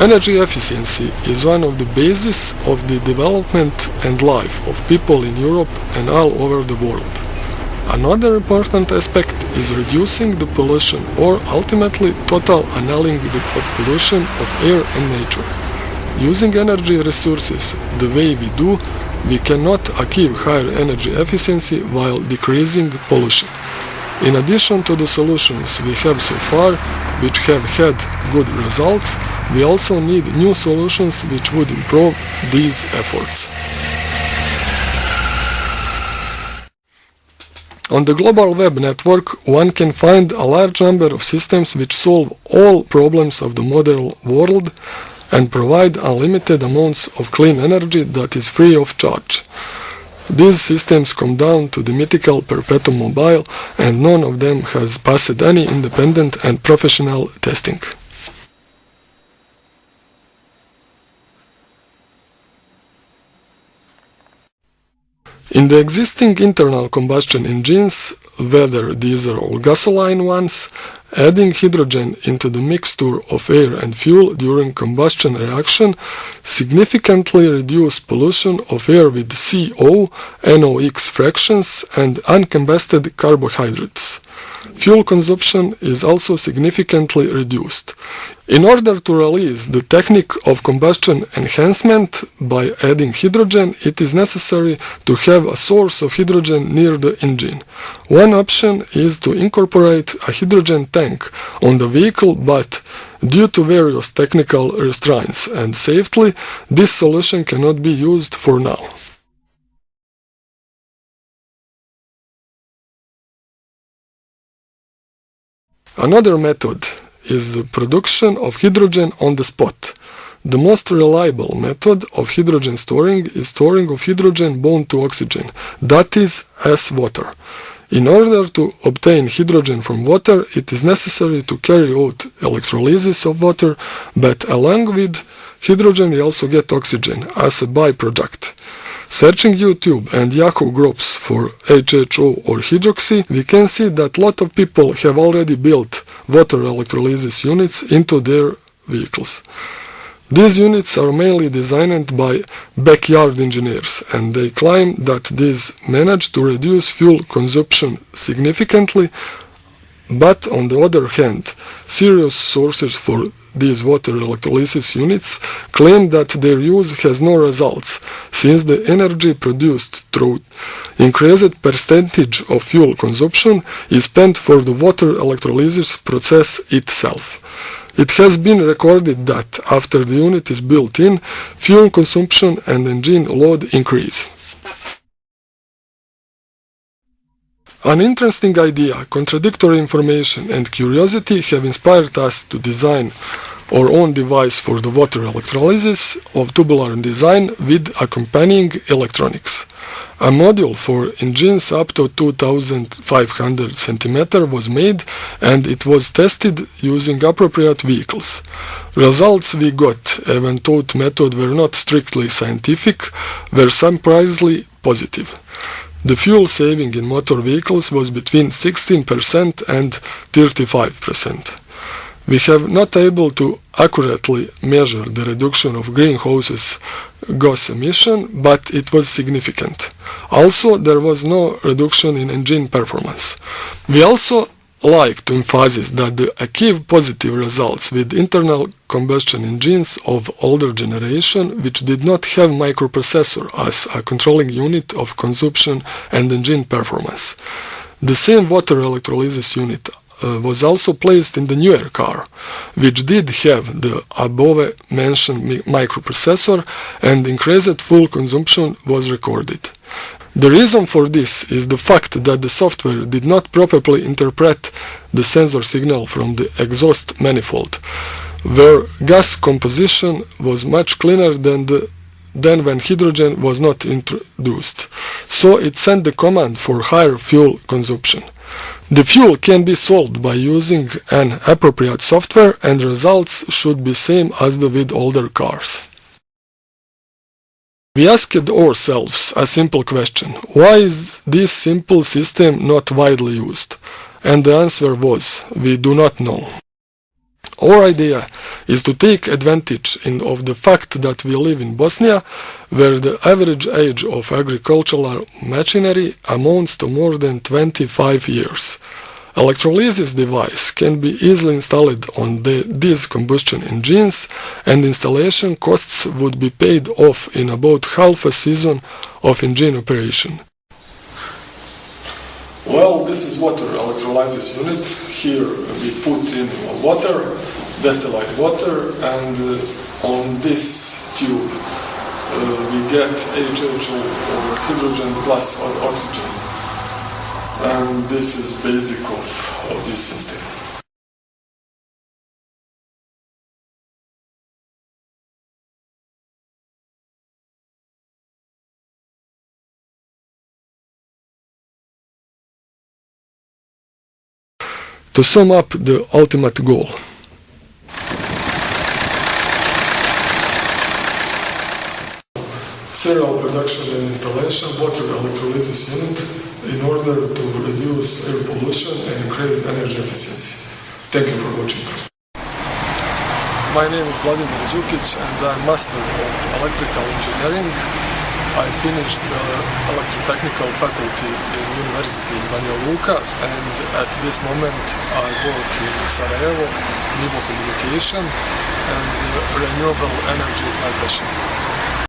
Energy efficiency is one of the bases of the development and life of people in Europe and all over the world. Another important aspect is reducing the pollution or ultimately total annulling of pollution of air and nature. Using energy resources the way we do, we cannot achieve higher energy efficiency while decreasing pollution. In addition to the solutions we have so far, which have had good results, we also need new solutions which would improve these efforts. On the global web network, one can find a large number of systems which solve all problems of the modern world and provide unlimited amounts of clean energy that is free of charge. These systems come down to the mythical perpetuum mobile, and none of them has passed any independent and professional testing. In the existing internal combustion engines, whether diesel or gasoline ones, adding hydrogen into the mixture of air and fuel during combustion reaction significantly reduces pollution of air with CO, NOx fractions and uncombusted carbohydrates. Fuel consumption is also significantly reduced. In order to realize the technique of combustion enhancement by adding hydrogen, it is necessary to have a source of hydrogen near the engine. One option is to incorporate a hydrogen tank on the vehicle, but due to various technical restraints and safety, this solution cannot be used for now. Another method is the production of hydrogen on the spot. The most reliable method of hydrogen storing is storing of hydrogen bound to oxygen, that is, as water. In order to obtain hydrogen from water, it is necessary to carry out electrolysis of water, but along with hydrogen we also get oxygen as a byproduct. Searching YouTube and Yahoo groups for HHO or hydroxy, we can see that a lot of people have already built water electrolysis units into their vehicles. These units are mainly designed by backyard engineers, and they claim that these manage to reduce fuel consumption significantly, but on the other hand, serious sources for these water electrolysis units claim that their use has no results, since the energy produced through increased percentage of fuel consumption is spent for the water electrolysis process itself. It has been recorded that after the unit is built in, fuel consumption and engine load increase. An interesting idea, contradictory information and curiosity have inspired us to design our own device for the water electrolysis of tubular design with accompanying electronics. A module for engines up to 2500 cm was made, and it was tested using appropriate vehicles. Results we got, even though the method were not strictly scientific, were surprisingly positive. The fuel saving in motor vehicles was between 16% and 35%. We have not able to accurately measure the reduction of greenhouse gas emission, but it was significant. Also, there was no reduction in engine performance. We also like to emphasize that the achieved positive results with internal combustion engines of older generation, which did not have microprocessor as a controlling unit of consumption and engine performance. The same water electrolysis unit was also placed in the newer car, which did have the above mentioned microprocessor, and increased fuel consumption was recorded. The reason for this is the fact that the software did not properly interpret the sensor signal from the exhaust manifold, where gas composition was much cleaner than when hydrogen was not introduced, so it sent the command for higher fuel consumption. The fuel can be solved by using an appropriate software, and results should be same as with older cars. We asked ourselves a simple question: why is this simple system not widely used? And the answer was, we do not know. Our idea is to take advantage of the fact that we live in Bosnia, where the average age of agricultural machinery amounts to more than 25 years. Electrolysis device can be easily installed on these combustion engines, and installation costs would be paid off in about half a season of engine operation. Well, this is water electrolysis unit. Here we put in water, distilled water, and on this tube we get HHO or hydrogen plus oxygen. And this is basic of this system. To sum up the ultimate goal. Serial production and installation water electrolysis unit in order to reduce air pollution and increase energy efficiency. Thank you for watching. My name is Vladimir Đukić and I'm Master of Electrical Engineering. I finished electrotechnical faculty in University in Banja Luka, and at this moment I work in Sarajevo, Nivo Communication, and renewable energy is my passion.